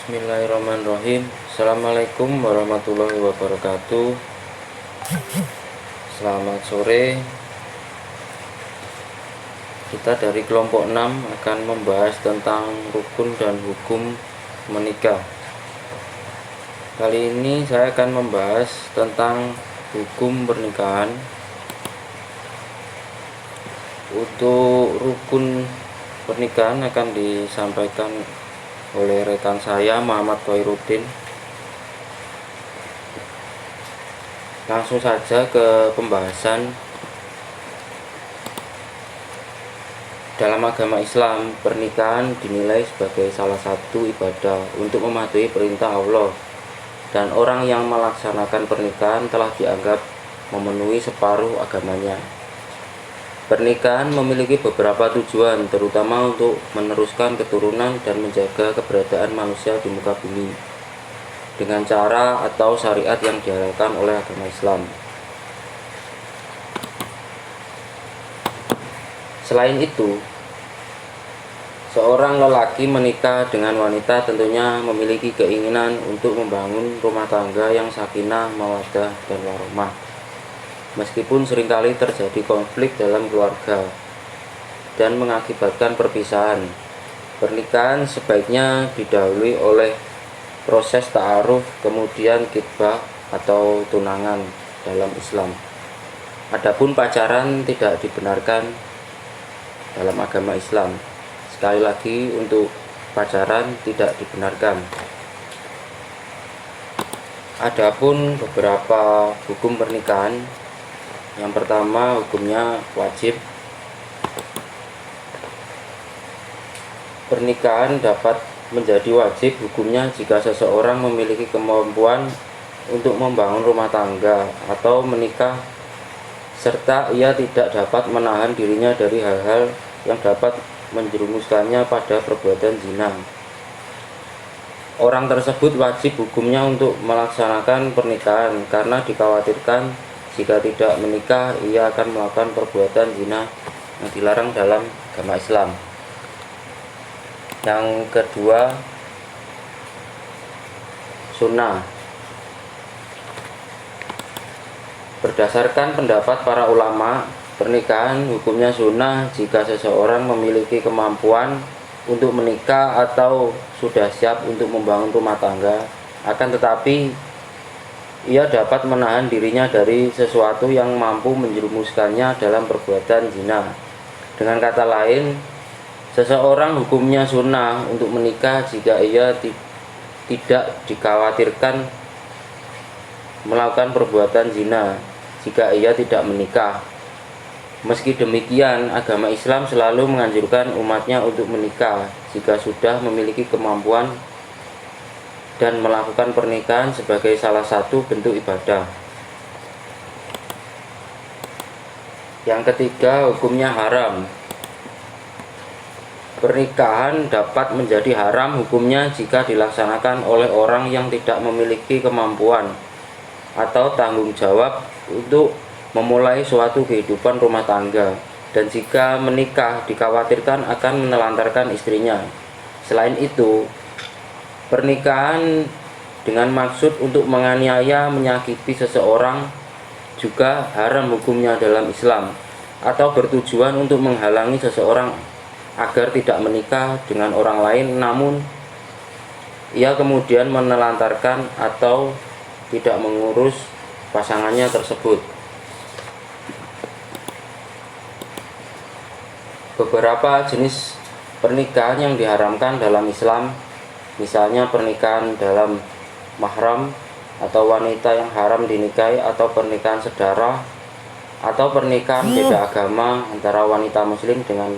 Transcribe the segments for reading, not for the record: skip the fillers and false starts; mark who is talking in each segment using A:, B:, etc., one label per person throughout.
A: Bismillahirrahmanirrahim. Assalamualaikum warahmatullahi wabarakatuh. Selamat sore. Kita dari kelompok 6 akan membahas tentang rukun dan hukum menikah. Kali ini saya akan membahas tentang hukum pernikahan. Untuk rukun pernikahan akan disampaikan oleh rekan saya Muhammad Khairuddin. Langsung saja ke pembahasan. Dalam agama Islam, pernikahan dinilai sebagai salah satu ibadah untuk mematuhi perintah Allah, dan orang yang melaksanakan pernikahan telah dianggap memenuhi separuh agamanya. Pernikahan memiliki beberapa tujuan, terutama untuk meneruskan keturunan dan menjaga keberadaan manusia di muka bumi dengan cara atau syariat yang dihalalkan oleh agama Islam. Selain itu, seorang lelaki menikah dengan wanita tentunya memiliki keinginan untuk membangun rumah tangga yang sakinah, mawaddah, dan warahmah. Meskipun seringkali terjadi konflik dalam keluarga dan mengakibatkan perpisahan, pernikahan sebaiknya didahului oleh proses ta'aruf, kemudian khitbah atau tunangan dalam Islam. Adapun pacaran tidak dibenarkan dalam agama Islam. Sekali lagi, untuk pacaran tidak dibenarkan. Adapun beberapa hukum pernikahan. Yang pertama, hukumnya wajib. Pernikahan dapat menjadi wajib hukumnya jika seseorang memiliki kemampuan untuk membangun rumah tangga atau menikah, serta ia tidak dapat menahan dirinya dari hal-hal yang dapat menjerumuskannya pada perbuatan zina. Orang tersebut wajib hukumnya untuk melaksanakan pernikahan karena dikhawatirkan jika tidak menikah ia akan melakukan perbuatan zina yang dilarang dalam agama Islam. Yang kedua, sunnah. Berdasarkan pendapat para ulama, pernikahan hukumnya sunnah jika seseorang memiliki kemampuan untuk menikah atau sudah siap untuk membangun rumah tangga, akan tetapi ia dapat menahan dirinya dari sesuatu yang mampu menjerumuskannya dalam perbuatan zina. Dengan kata lain, seseorang hukumnya sunnah untuk menikah jika ia tidak dikhawatirkan melakukan perbuatan zina jika ia tidak menikah. Meski demikian, agama Islam selalu menganjurkan umatnya untuk menikah jika sudah memiliki kemampuan dan melakukan pernikahan sebagai salah satu bentuk ibadah. Yang ketiga, hukumnya haram. Pernikahan dapat menjadi haram hukumnya jika dilaksanakan oleh orang yang tidak memiliki kemampuan atau tanggung jawab untuk memulai suatu kehidupan rumah tangga, dan jika menikah dikhawatirkan akan menelantarkan istrinya. Selain itu, pernikahan dengan maksud untuk menganiaya, menyakiti seseorang juga haram hukumnya dalam Islam, atau bertujuan untuk menghalangi seseorang agar tidak menikah dengan orang lain, namun ia kemudian menelantarkan atau tidak mengurus pasangannya tersebut. Beberapa jenis pernikahan yang diharamkan dalam Islam, misalnya pernikahan dalam mahram atau wanita yang haram dinikahi, atau pernikahan sedara, atau pernikahan beda agama antara wanita muslim dengan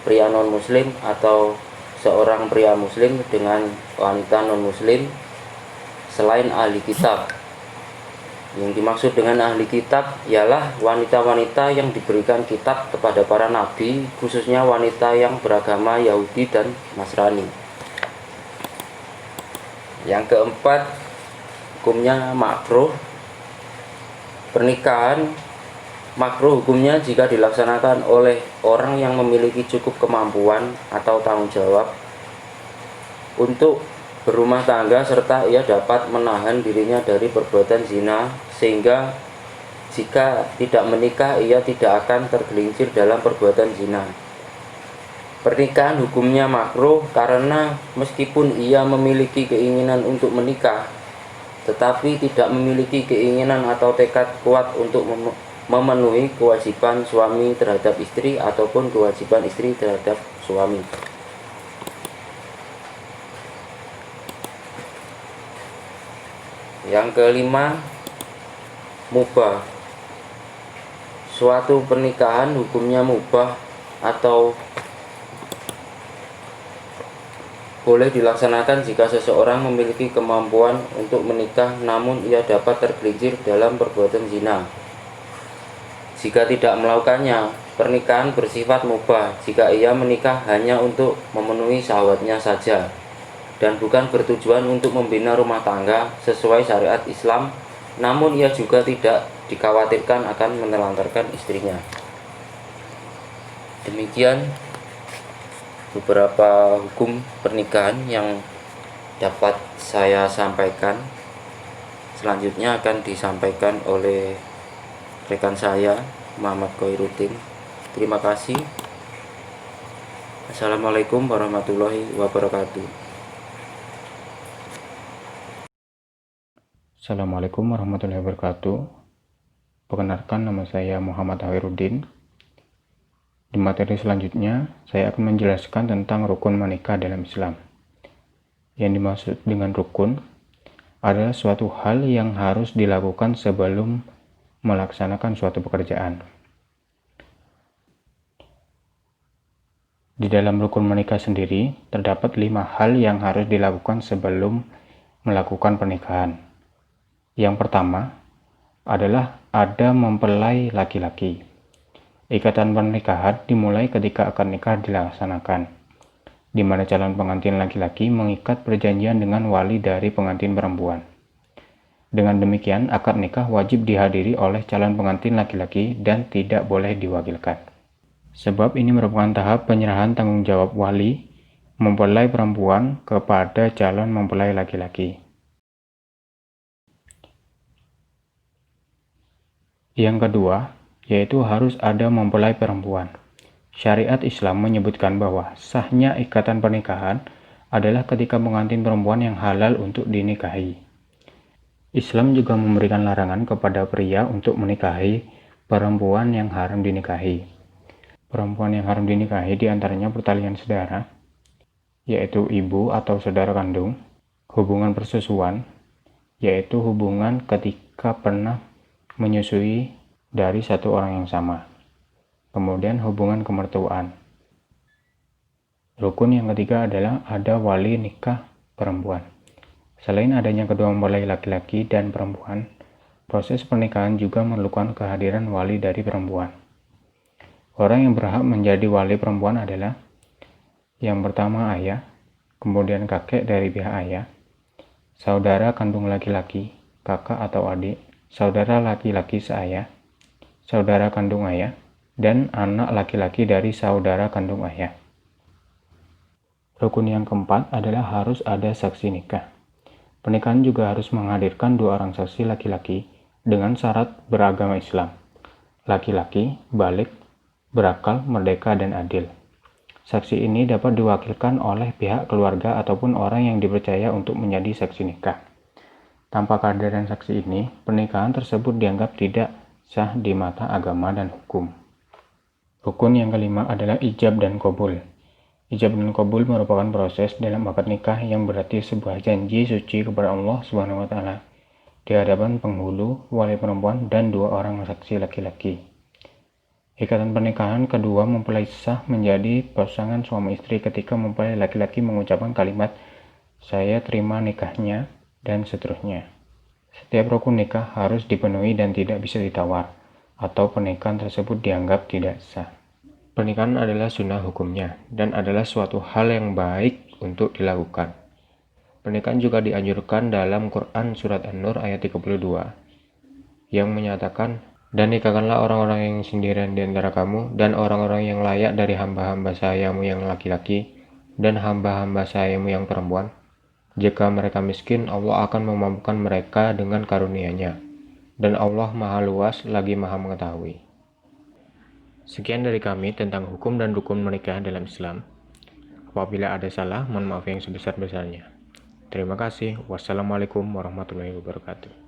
A: pria non muslim, atau seorang pria muslim dengan wanita non muslim selain ahli kitab. Yang dimaksud dengan ahli kitab ialah wanita-wanita yang diberikan kitab kepada para nabi, khususnya wanita yang beragama Yahudi dan Nasrani. Yang keempat, hukumnya makruh. Pernikahan makruh hukumnya jika dilaksanakan oleh orang yang memiliki cukup kemampuan atau tanggung jawab untuk berumah tangga, serta ia dapat menahan dirinya dari perbuatan zina, sehingga jika tidak menikah ia tidak akan tergelincir dalam perbuatan zina. Pernikahan hukumnya makruh karena meskipun ia memiliki keinginan untuk menikah, tetapi tidak memiliki keinginan atau tekad kuat untuk memenuhi kewajiban suami terhadap istri ataupun kewajiban istri terhadap suami. Yang kelima, mubah. Suatu pernikahan hukumnya mubah atau boleh dilaksanakan jika seseorang memiliki kemampuan untuk menikah namun ia dapat tergelincir dalam perbuatan zina. Jika tidak melakukannya, pernikahan bersifat mubah jika ia menikah hanya untuk memenuhi syahwatnya saja dan bukan bertujuan untuk membina rumah tangga sesuai syariat Islam, namun ia juga tidak dikhawatirkan akan menelantarkan istrinya. Demikian beberapa hukum pernikahan yang dapat saya sampaikan. Selanjutnya akan disampaikan oleh rekan saya, Muhammad Khairuddin. Terima kasih. Assalamualaikum warahmatullahi wabarakatuh.
B: Assalamualaikum warahmatullahi wabarakatuh. Perkenalkan, nama saya Muhammad Khairuddin. Di materi selanjutnya, saya akan menjelaskan tentang rukun menikah dalam Islam. Yang dimaksud dengan rukun adalah suatu hal yang harus dilakukan sebelum melaksanakan suatu pekerjaan. Di dalam rukun menikah sendiri, terdapat 5 hal yang harus dilakukan sebelum melakukan pernikahan. Yang pertama adalah ada mempelai laki-laki. Ikatan pernikahan dimulai ketika akad nikah dilaksanakan, di mana calon pengantin laki-laki mengikat perjanjian dengan wali dari pengantin perempuan. Dengan demikian, akad nikah wajib dihadiri oleh calon pengantin laki-laki dan tidak boleh diwakilkan. Sebab ini merupakan tahap penyerahan tanggung jawab wali mempelai perempuan kepada calon mempelai laki-laki. Yang kedua, yaitu harus ada mempelai perempuan. Syariat Islam menyebutkan bahwa sahnya ikatan pernikahan adalah ketika pengantin perempuan yang halal untuk dinikahi. Islam juga memberikan larangan kepada pria untuk menikahi perempuan yang haram dinikahi. Perempuan yang haram dinikahi diantaranya pertalian saudara, yaitu ibu atau saudara kandung, hubungan persusuan, yaitu hubungan ketika pernah menyusui dari satu orang yang sama. Kemudian hubungan kemertuaan. Rukun yang ketiga adalah ada wali nikah perempuan. Selain adanya kedua mempelai laki-laki dan perempuan, proses pernikahan juga memerlukan kehadiran wali dari perempuan. Orang yang berhak menjadi wali perempuan adalah yang pertama ayah, kemudian kakek dari pihak ayah, saudara kandung laki-laki, kakak atau adik, saudara laki-laki seayah, saudara kandung ayah, dan anak laki-laki dari saudara kandung ayah. Rukun yang keempat adalah harus ada saksi nikah. Pernikahan juga harus menghadirkan 2 orang saksi laki-laki dengan syarat beragama Islam. Laki-laki, balik, berakal, merdeka, dan adil. Saksi ini dapat diwakilkan oleh pihak keluarga ataupun orang yang dipercaya untuk menjadi saksi nikah. Tanpa kehadiran saksi ini, pernikahan tersebut dianggap tidak sah di mata agama dan hukum. Rukun yang kelima adalah ijab dan qabul. Ijab dan qabul merupakan proses dalam akad nikah yang berarti sebuah janji suci kepada Allah Subhanahu wa taala di hadapan penghulu, wali perempuan, dan 2 orang saksi laki-laki. Ikatan pernikahan kedua mempelai sah menjadi pasangan suami istri ketika mempelai laki-laki mengucapkan kalimat "saya terima nikahnya" dan seterusnya. Setiap rukun nikah harus dipenuhi dan tidak bisa ditawar, atau pernikahan tersebut dianggap tidak sah. Pernikahan adalah sunnah hukumnya, dan adalah suatu hal yang baik untuk dilakukan. Pernikahan juga dianjurkan dalam Quran Surat An-Nur ayat 32, yang menyatakan, "Dan nikahkanlah orang-orang yang sendirian di antara kamu, dan orang-orang yang layak dari hamba-hamba sayamu yang laki-laki, dan hamba-hamba sayamu yang perempuan, Jika mereka miskin, Allah akan memampukan mereka dengan karunia-Nya. Dan Allah Maha Luas lagi Maha Mengetahui. Sekian dari kami tentang hukum dan rukun menikah dalam Islam. Apabila ada salah, mohon maaf yang sebesar-besarnya. Terima kasih. Wassalamualaikum warahmatullahi wabarakatuh.